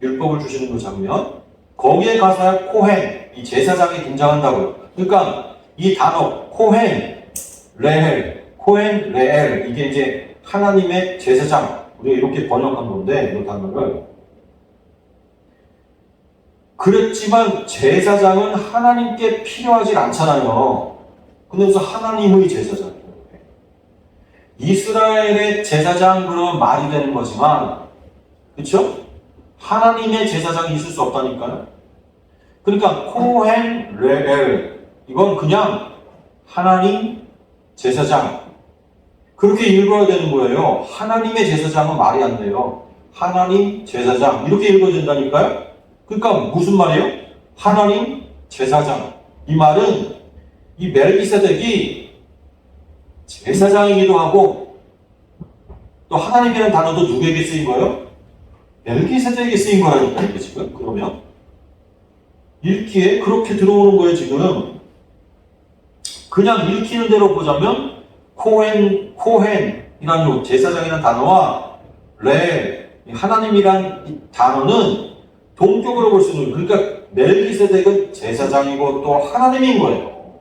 Speaker 2: 율법을 주시는 그 장면 거기에 가서야 코헨 이 제사장이 등장한다고요. 그러니까 이 단어 코헨 레엘 이게 이제 하나님의 제사장 우리가 이렇게 번역한 건데 이 단어를 그랬지만 제사장은 하나님께 필요하지 않잖아요. 근데 무슨 하나님의 제사장이에요. 이스라엘의 제사장 그러면 말이 되는 거지만 그렇죠? 하나님의 제사장이 있을 수 없다니까요. 그러니까 코헨 레엘 이건 그냥 하나님 제사장 그렇게 읽어야 되는 거예요. 하나님의 제사장은 말이 안 돼요. 하나님 제사장 이렇게 읽어야 된다니까요. 그러니까 무슨 말이에요? 하나님 제사장. 이 말은 이 멜기세덱이 제사장이기도 하고 또 하나님이라는 단어도 누구에게 쓰인 거예요? 멜기세덱에게 쓰인 거라니까 이게 지금. 그러면 읽기에 그렇게 들어오는 거예요 지금. 그냥 읽히는 대로 보자면 코헨이라는 제사장이라는 단어와 하나님이란 이 단어는 동격으로 볼 수 있는 거예요. 그러니까 멜기세덱은 제사장이고 또 하나님인 거예요.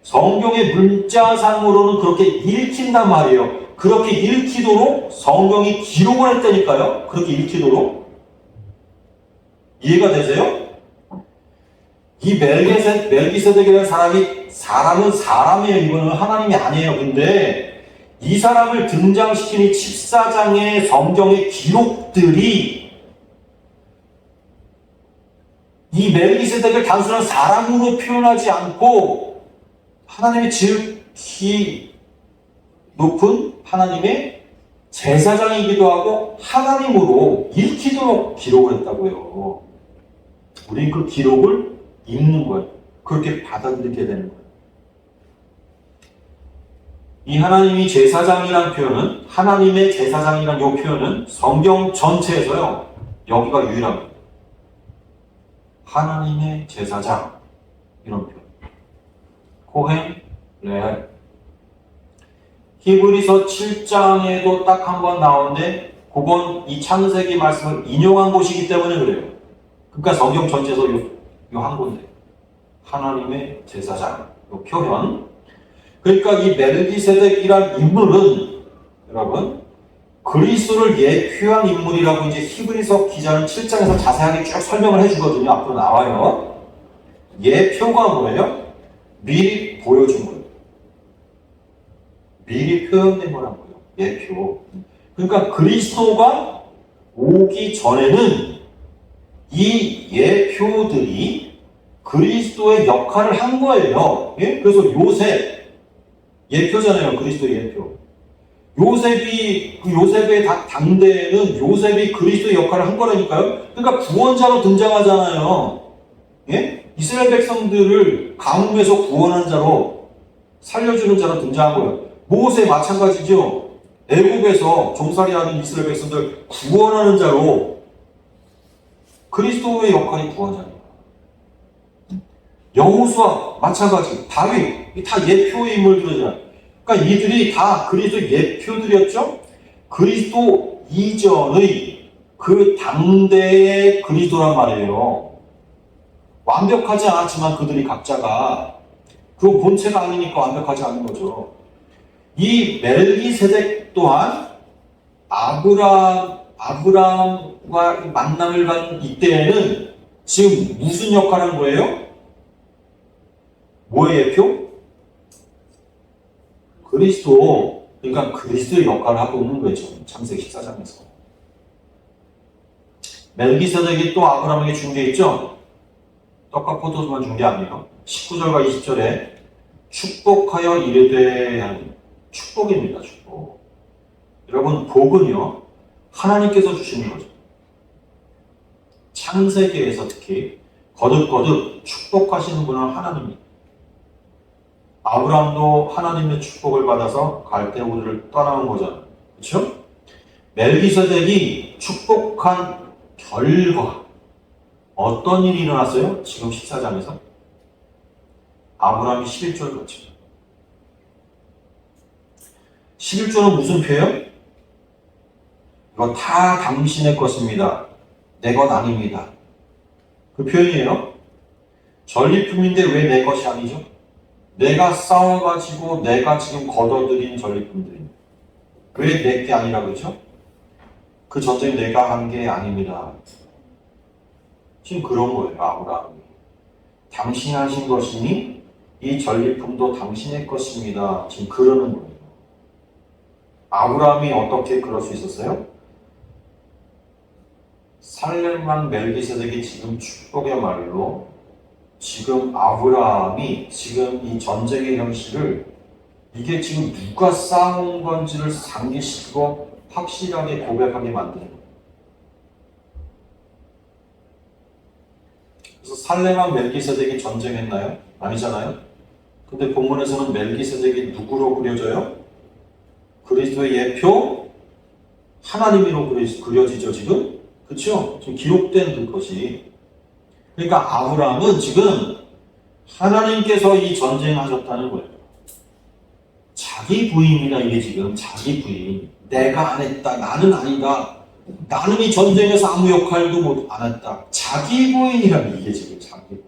Speaker 2: 성경의 문자상으로는 그렇게 읽힌단 말이에요. 그렇게 읽히도록 성경이 기록을 했다니까요. 그렇게 읽히도록. 이해가 되세요? 이 멜기세덱이라는 사람은 사람이에요. 이거는 하나님이 아니에요. 근데 이 사람을 등장시키는 14장의 성경의 기록들이 이 멜기세덱을 단순한 사람으로 표현하지 않고 하나님의 지극히 높은 하나님의 제사장이기도 하고 하나님으로 읽히도록 기록을 했다고요. 우리는 그 기록을 읽는 거예요. 그렇게 받아들이게 되는 거예요. 이 하나님이 제사장이라는 표현은 하나님의 제사장이라는 이 표현은 성경 전체에서요. 여기가 유일합니다. 하나님의 제사장 이런 표현. 코헨, 레알. 히브리서 7장에도 딱 한 번 나오는데 그건 이 창세기 말씀을 인용한 곳이기 때문에 그래요. 그러니까 성경 전체에서 요 한 군데. 하나님의 제사장. 요 표현. 그러니까 이 멜기세덱이란 인물은 여러분 그리스도를 예표한 인물이라고 이제 히브리서 기자는 7장에서 자세하게 쭉 설명을 해주거든요. 앞으로 나와요. 예표가 뭐예요? 미리 보여준 거예요. 미리 표현된 거란 거예요. 예표. 그러니까 그리스도가 오기 전에는 이 예표들이 그리스도의 역할을 한 거예요. 예? 그래서 요셉 예표잖아요. 그리스도의 예표. 요셉의 당대에는 요셉이 그리스도의 역할을 한 거라니까요. 그러니까 구원자로 등장하잖아요. 예? 이스라엘 백성들을 가뭄에서 구원한 자로 살려주는 자로 등장한 거예요. 모세 마찬가지죠. 애국에서 종살이하는 이스라엘 백성들 구원하는 자로 그리스도의 역할이 구원자입니다. 여호수아 마찬가지, 다윗 다 예표의 인물들이잖아요. 그러니까 이들이 다 그리스도 예표들이었죠. 그리스도 이전의 그 당대의 그리스도란 말이에요. 완벽하지 않았지만 그들이 각자가 그 본체가 아니니까 완벽하지 않은 거죠. 이 멜기세덱 또한 아브라함과 만남을 간 이때에는 지금 무슨 역할을 한 거예요? 뭐의 예표? 그리스도, 그러니까 그리스도의 역할을 하고 있는 거죠. 창세기 14장에서. 멜기세덱이 또 아브라함에게 준 게 있죠? 떡과 포도주만 준 게 아니에요. 19절과 20절에 축복하여 이르되 하는 축복입니다. 축복. 여러분 복은요 하나님께서 주시는 거죠. 창세기에서 특히 거듭거듭 축복하시는 분은 하나님입니다. 아브라함도 하나님의 축복을 받아서 갈대우르를 떠나온 거잖아요. 그렇죠? 멜기세덱이 축복한 결과 어떤 일이 일어났어요? 지금 14장에서 아브라함이 11조를 바칩니다. 11조는 무슨 표현? 이거 다 당신의 것입니다. 내 것 아닙니다. 그 표현이에요. 전리품인데 왜 내 것이 아니죠? 내가 싸워가지고 내가 지금 걷어들인 전리품들입니다. 왜 내 게 아니라 그러죠? 그 전쟁 내가 한 게 아닙니다. 지금 그런 거예요. 아브라함이. 당신이 하신 것이니 이 전리품도 당신의 것입니다. 지금 그러는 거예요. 아브라함이 어떻게 그럴 수 있었어요? 살렘왕 멜기세덱이 지금 축복이야말로 지금 아브라함이 지금 이 전쟁의 형식을 이게 지금 누가 쌓아온 건지를 상기시키고 확실하게 고백하게 만드는 거예요. 그래서 살렘왕 멜기세덱이 전쟁했나요? 아니잖아요. 근데 본문에서는 멜기세덱이 누구로 그려져요? 그리스도의 예표 하나님으로 그려지죠 지금. 그렇죠? 지금 기록된 그것이. 그러니까 아브라함은 지금 하나님께서 이 전쟁하셨다는 거예요. 자기 부인이다 이게 지금 자기 부인. 내가 안 했다. 나는 아니다. 나는 이 전쟁에서 아무 역할도 안 했다. 자기 부인이라는 이게 지금 자기 부인.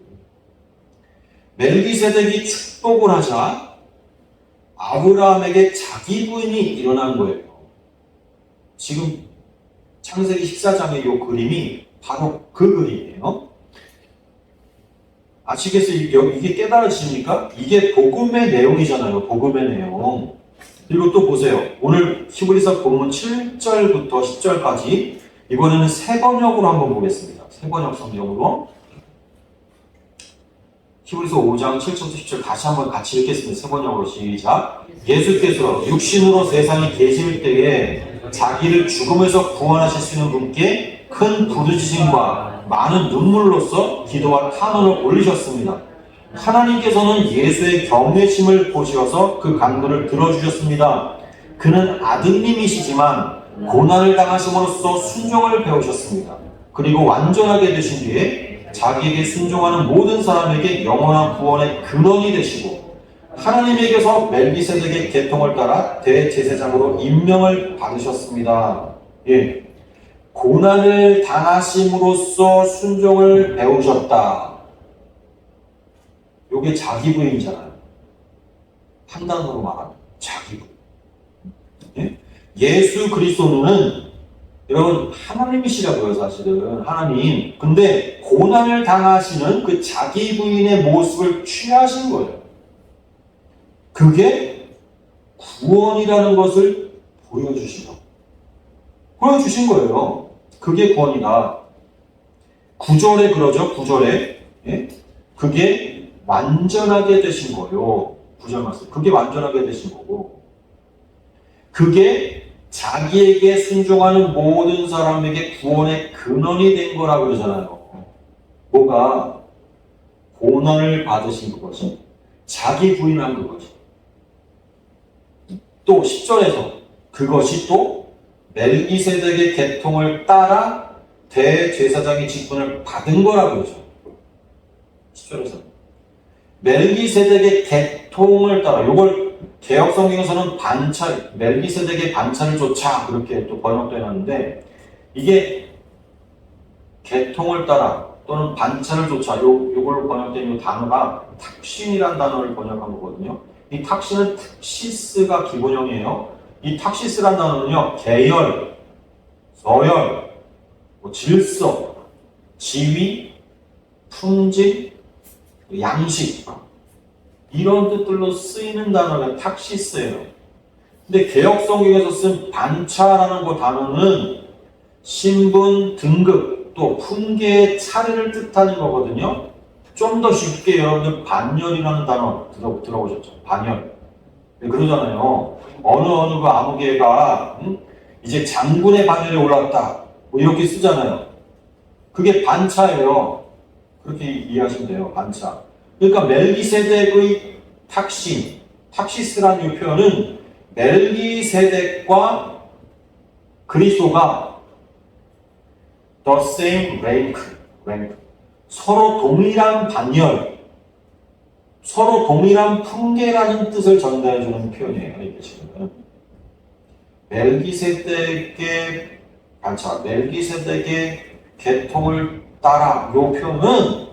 Speaker 2: 멜기세덱이 축복을 하자 아브라함에게 자기 부인이 일어난 거예요. 지금 창세기 14장의 이 그림이 바로 그 그림이에요. 아시겠어요? 이게 깨달아지십니까? 이게 복음의 내용이잖아요. 복음의 내용. 그리고 또 보세요. 오늘 히브리서 본문 7절부터 10절까지 이번에는 새 번역으로 한번 보겠습니다. 새 번역 성경으로. 히브리서 5장 7절부터 10절 다시 한번 같이 읽겠습니다. 새 번역으로 시작. 예수께서 육신으로 세상에 계실 때에 자기를 죽음에서 구원하실 수 있는 분께 큰 부르짖음과 많은 눈물로써 기도와 탄원을 올리셨습니다. 하나님께서는 예수의 경외심을 보시어서 그 간구를 들어주셨습니다. 그는 아드님이시지만 고난을 당하심으로써 순종을 배우셨습니다. 그리고 완전하게 되신 뒤에 자기에게 순종하는 모든 사람에게 영원한 구원의 근원이 되시고 하나님에게서 멜기세덱의 계통을 따라 대제사장으로 임명을 받으셨습니다. 예. 고난을 당하심으로써 순종을 배우셨다. 요게 자기 부인이잖아요. 판단으로 말하면 자기 부인. 예? 예수 그리스도는 여러분 하나님이시라고요. 사실은 하나님. 근데 고난을 당하시는 그 자기 부인의 모습을 취하신 거예요. 그게 구원이라는 것을 보여주신 거예요. 그게 구원이다. 9절에 그러죠. 9절에 예? 그게 완전하게 되신 거요. 9절 말씀. 그게 완전하게 되신 거고 그게 자기에게 순종하는 모든 사람에게 구원의 근원이 된 거라고 그러잖아요. 뭐가? 고난을 받으신 그것이 자기 부인한 그것이 또 10절에서 그것이 또 멜기세덱의 계통을 따라 대제사장의 직분을 받은 거라고 그러죠. 10절에서 멜기세덱의 계통을 따라 이걸 개혁 성경에서는 반차, 멜기세덱의 반차를 좇아 그렇게 또 번역되어 놨는데 이게 계통을 따라 또는 반차를 좇아 요걸로 번역된 이 단어가 탁신이라는 단어를 번역한 거거든요. 이 탁신은 탁시스가 기본형이에요. 이 탁시스라는 단어는요, 계열, 서열, 질서, 지위, 품질, 양식 이런 뜻들로 쓰이는 단어가 탁시스예요. 근데 개혁 성경에서 쓴 반차라는 그 단어는 신분, 등급, 또 품계의 차례를 뜻하는 거거든요. 좀 더 쉽게 여러분들 반열이라는 단어 들어보셨죠? 반열. 그러잖아요. 어느 그 아무개가 이제 장군의 반열에 올랐다. 뭐 이렇게 쓰잖아요. 그게 반차예요. 그렇게 이해하시면 돼요. 반차. 그러니까 멜기세덱의 탁시스라는 이 표현은 멜기세덱과 그리스도가 the same rank. 서로 동일한 반열, 서로 동일한 품계라는 뜻을 전달해주는 표현이에요. 이게 지금 멜기세덱의 반차, 멜기세덱의 계통을 따라 이 표현은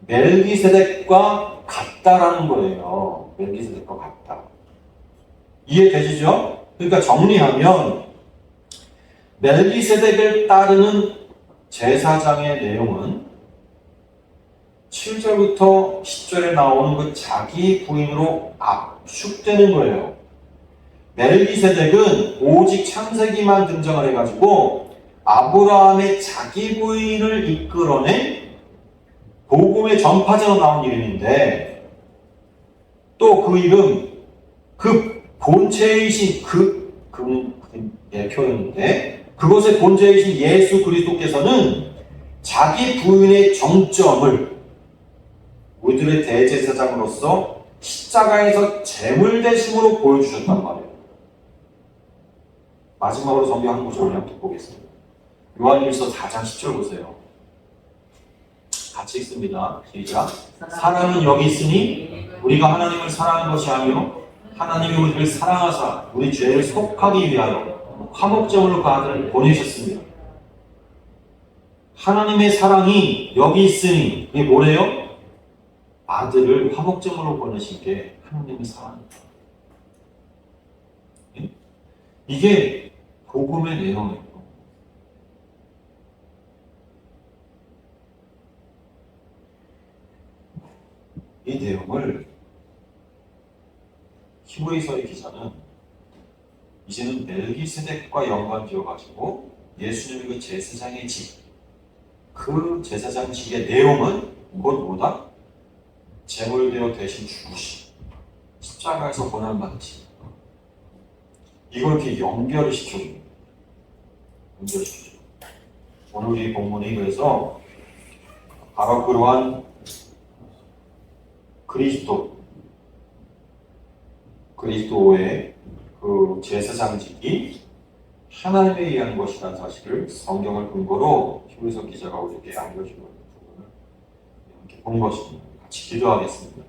Speaker 2: 멜기세덱과 같다라는 거예요. 멜기세덱과 같다. 이해되시죠? 그러니까 정리하면 멜기세덱을 따르는 제사장의 내용은 7절부터 10절에 나오는 그 자기 부인으로 압축되는 거예요. 멜기세덱은 오직 창세기만 등장을 해가지고 아브라함의 자기 부인을 이끌어낸 복음의 전파자로 나온 이름인데 또 그 이름, 그 본체이신 표현인데 그것의 본체이신 예수 그리스도께서는 자기 부인의 정점을 우리들의 대제사장으로서 십자가에서 제물 대심으로 보여주셨단 말이에요. 마지막으로 성경 한 구절을 한번 보겠습니다. 요한일서 4장 10절 보세요. 같이 읽습니다. 시작. 사랑은 여기 있으니 우리가 하나님을 사랑한 것이 아니요 하나님이 우리를 사랑하사 우리 죄를 속하기 위하여 화목제물로 그 아들을 보내셨습니다. 하나님의 사랑이 여기 있으니 이게 뭐래요? 아들을 화목제물로 보내신 게 하나님의 사랑입니다. 이게 복음의 내용이에요. 이 내용을 히브리서의 기자는 이제는 멜기세덱과 연관지어가지고 예수님의 그 제사장의 직, 그 제사장직의 내용은 뭐다? 제물되어 대신 죽으시, 십자가에서 고난받으시. 이걸 이렇게 연결을 시켜줍니다. 연결시켜줘. 오늘 이 본문이 그래서 바로 그러한 그리스도의 그 제사장직이 하나님에 의한 것이라는 사실을 성경을 근거로 히브리서 기자가 우리에게 알려주고 있는 부분을 이렇게 본 것입니다. 같이 기도하겠습니다.